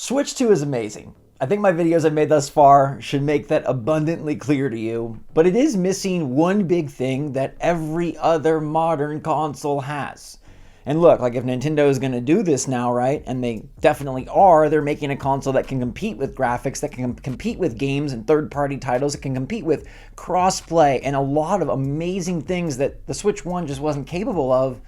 Switch 2 is amazing. I think my videos I've made thus far should make that abundantly clear to you, but it is missing one big thing that every other modern console has. And look, like if Nintendo is going to do this now, right, and they definitely are, they're making a console that can compete with graphics, that can compete with games and third-party titles, that can compete with crossplay and a lot of amazing things that the Switch 1 just wasn't capable of,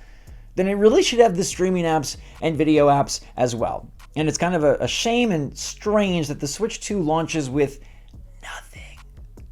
then it really should have the streaming apps and video apps as well. And it's kind of a shame and strange that the Switch 2 launches with nothing.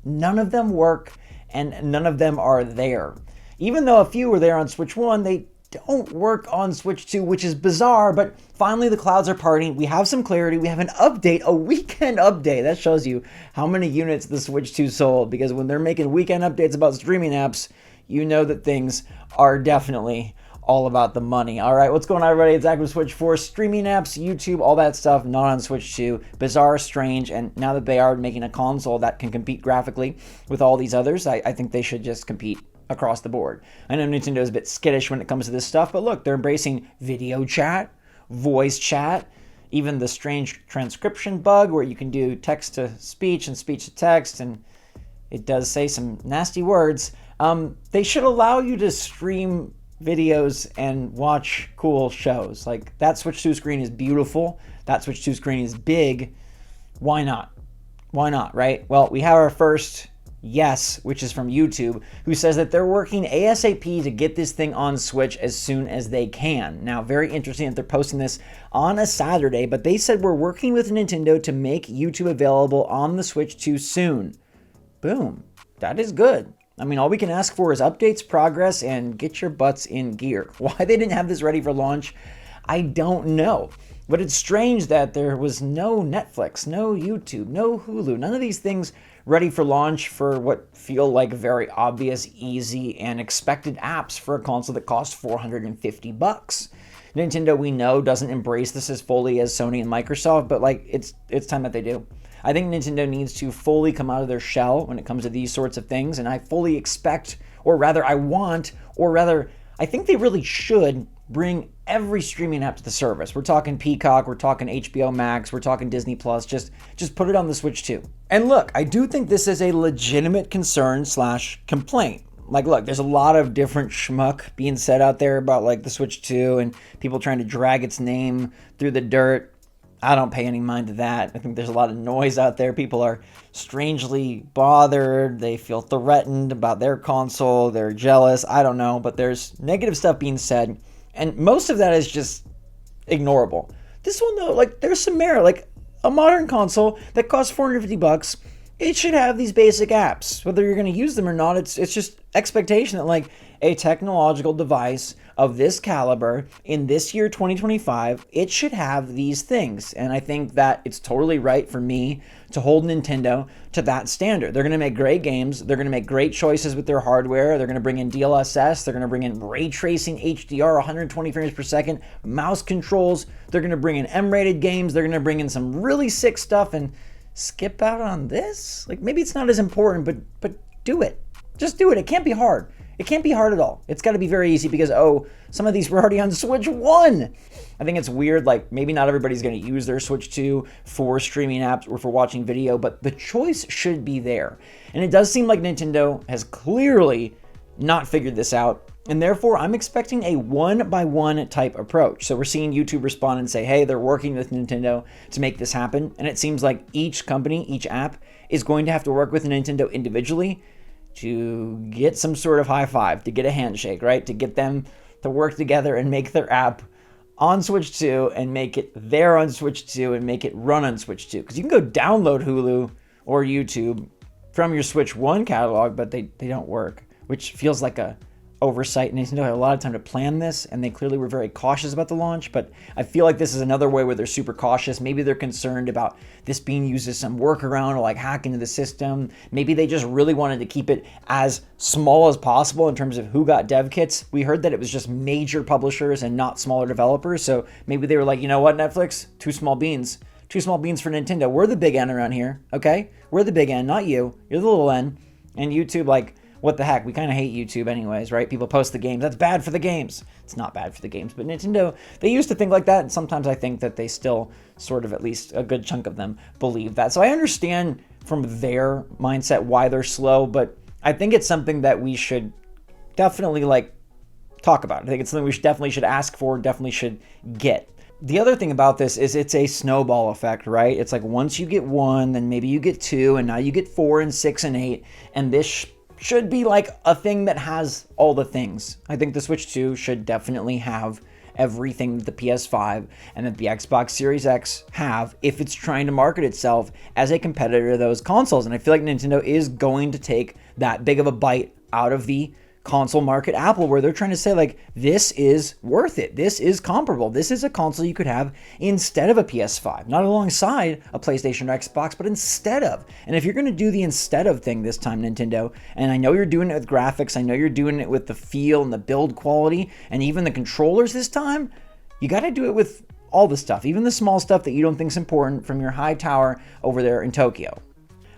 None of them work, and none of them are there. Even though a few were there on Switch 1, they don't work on Switch 2, which is bizarre, but finally the clouds are parting. We have some clarity. We have an update, a weekend update. That shows you how many units the Switch 2 sold, because when they're making weekend updates about streaming apps, you know that things are definitely all about the money. All right, what's going on, everybody? It's Zach with Switch 4, streaming apps, YouTube, all that stuff, not on Switch 2. Bizarre, strange, and now that they are making a console that can compete graphically with all these others, I think they should just compete across the board. I know Nintendo is a bit skittish when it comes to this stuff, but look, they're embracing video chat, voice chat, even the strange transcription bug where you can do text to speech and speech to text, and it does say some nasty words. They should allow you to stream videos and watch cool shows. Like, that Switch 2 screen is beautiful. That Switch 2 screen is big. Why not? Why not, right? Well, we have our first yes, which is from YouTube, who says that they're working ASAP to get this thing on Switch as soon as they can. Now, very interesting that they're posting this on a Saturday, but they said we're working with Nintendo to make YouTube available on the Switch 2 soon. Boom. That is good. I mean, all we can ask for is updates, progress, and get your butts in gear. Why they didn't have this ready for launch, I don't know. But it's strange that there was no Netflix, no YouTube, no Hulu, none of these things ready for launch for what feel like very obvious, easy, and expected apps for a console that costs $450. Nintendo, we know, doesn't embrace this as fully as Sony and Microsoft, but like it's time that they do. I think Nintendo needs to fully come out of their shell when it comes to these sorts of things, and I fully expect, or rather I want, or rather I think they really should bring every streaming app to the service. We're talking Peacock, we're talking HBO Max, we're talking Disney Plus, just put it on the Switch 2. And look, I do think this is a legitimate concern / complaint. Like, look, there's a lot of different schmuck being said out there about like the Switch 2 and people trying to drag its name through the dirt. I don't pay any mind to that. I think there's a lot of noise out there. People are strangely bothered. They feel threatened about their console. They're jealous. I don't know. But there's negative stuff being said. And most of that is just ignorable. This one, though, like, there's some merit. Like, a modern console that costs $450, it should have these basic apps. Whether you're going to use them or not, it's just expectation that, like, a technological device of this caliber in this year 2025, it should have these things. And I think that it's totally right for me to hold Nintendo to that standard. They're going to make great games. They're going to make great choices with their hardware. They're going to bring in DLSS. They're going to bring in ray tracing, HDR, 120 frames per second, mouse controls. They're going to bring in M-rated games. They're going to bring in some really sick stuff and skip out on this. Like, maybe it's not as important, but do it. Just do it. It can't be hard. It can't be hard at all. It's got to be very easy because, some of these were already on Switch 1. I think it's weird, like, maybe not everybody's going to use their Switch 2 for streaming apps or for watching video, but the choice should be there. And it does seem like Nintendo has clearly not figured this out, and therefore I'm expecting a one-by-one type approach. So we're seeing YouTube respond and say, hey, they're working with Nintendo to make this happen, and it seems like each company, each app, is going to have to work with Nintendo individually to get some sort of high five, to get a handshake, right? To get them to work together and make their app on Switch 2 and make it there on Switch 2 and make it run on Switch 2. Because you can go download Hulu or YouTube from your Switch 1 catalog, but they don't work, which feels like a oversight. Nintendo had a lot of time to plan this, and they clearly were very cautious about the launch, but I feel like this is another way where they're super cautious. Maybe they're concerned about this being used as some workaround or like hack into the system. Maybe they just really wanted to keep it as small as possible in terms of who got dev kits. We heard that it was just major publishers and not smaller developers, so maybe they were like, you know what, Netflix? Two small beans for Nintendo. We're the big N around here, okay? We're the big N, not you. You're the little N. And YouTube, like, what the heck? We kind of hate YouTube anyways, right? People post the games. That's bad for the games. It's not bad for the games. But Nintendo, they used to think like that. And sometimes I think that they still sort of, at least a good chunk of them, believe that. So I understand from their mindset why they're slow. But I think it's something that we should definitely talk about. I think it's something we definitely should ask for, definitely should get. The other thing about this is it's a snowball effect, right? It's like once you get 1, then maybe you get 2, and now you get 4 and 6 and 8, and this should be like a thing that has all the things. I think the Switch 2 should definitely have everything that the PS5 and that the Xbox Series X have if it's trying to market itself as a competitor to those consoles. And I feel like Nintendo is going to take that big of a bite out of the console market, Apple, where they're trying to say like, this is worth it, this is comparable, this is a console you could have instead of a PS5, not alongside a PlayStation or Xbox, but instead of. And if you're going to do the instead of thing this time, Nintendo, and I know you're doing it with graphics, I know you're doing it with the feel and the build quality and even the controllers this time, you got to do it with all the stuff, even the small stuff that you don't think is important from your high tower over there in Tokyo.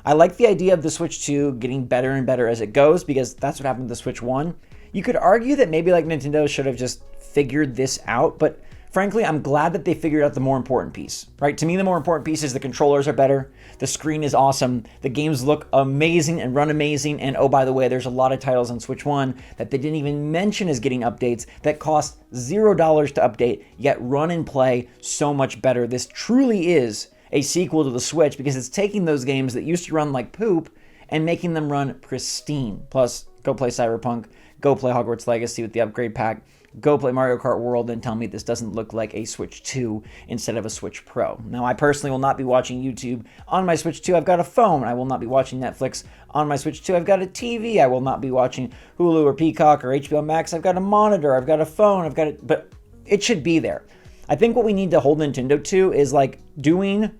I like the idea of the Switch 2 getting better and better as it goes, because that's what happened with the Switch 1. You could argue that maybe like Nintendo should have just figured this out, but frankly, I'm glad that they figured out the more important piece, right? To me, the more important piece is the controllers are better, the screen is awesome, the games look amazing and run amazing, and oh, by the way, there's a lot of titles on Switch 1 that they didn't even mention as getting updates that cost $0 to update, yet run and play so much better. This truly is a sequel to the Switch, because it's taking those games that used to run like poop and making them run pristine. Plus, go play Cyberpunk, go play Hogwarts Legacy with the upgrade pack, go play Mario Kart World, and tell me this doesn't look like a Switch 2 instead of a Switch Pro. Now, I personally will not be watching YouTube on my Switch 2. I've got a phone. I will not be watching Netflix on my Switch 2. I've got a TV. I will not be watching Hulu or Peacock or HBO Max. I've got a monitor. I've got a phone. But it should be there. I think what we need to hold Nintendo to is like doing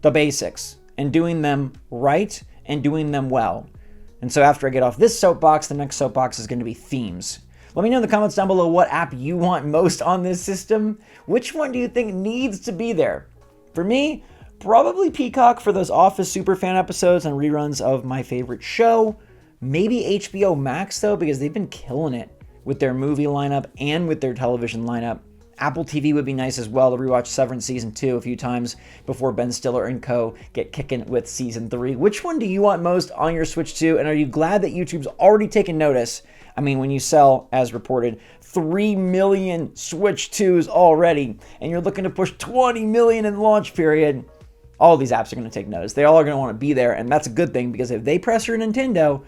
the basics and doing them right and doing them well. And so after I get off this soapbox, the next soapbox is going to be themes. Let me know in the comments down below what app you want most on this system. Which one do you think needs to be there? For me, probably Peacock for those Office Superfan episodes and reruns of my favorite show. Maybe HBO Max though, because they've been killing it with their movie lineup and with their television lineup. Apple TV would be nice as well to rewatch Severance Season 2 a few times before Ben Stiller and co. get kicking with Season 3. Which one do you want most on your Switch 2? And are you glad that YouTube's already taken notice? I mean, when you sell, as reported, 3 million Switch 2s already, and you're looking to push 20 million in launch period, all these apps are going to take notice. They all are going to want to be there, and that's a good thing, because if they pressure Nintendo,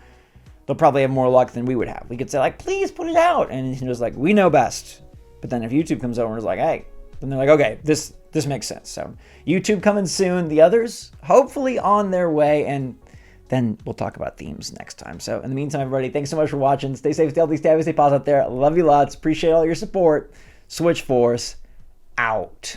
they'll probably have more luck than we would have. We could say, like, please put it out, and Nintendo's like, we know best. But then if YouTube comes over and is like, hey, then they're like, okay, this makes sense. So YouTube coming soon. The others, hopefully on their way. And then we'll talk about themes next time. So in the meantime, everybody, thanks so much for watching. Stay safe, stay healthy, stay happy, stay positive out there. Love you lots. Appreciate all your support. Switch Force out.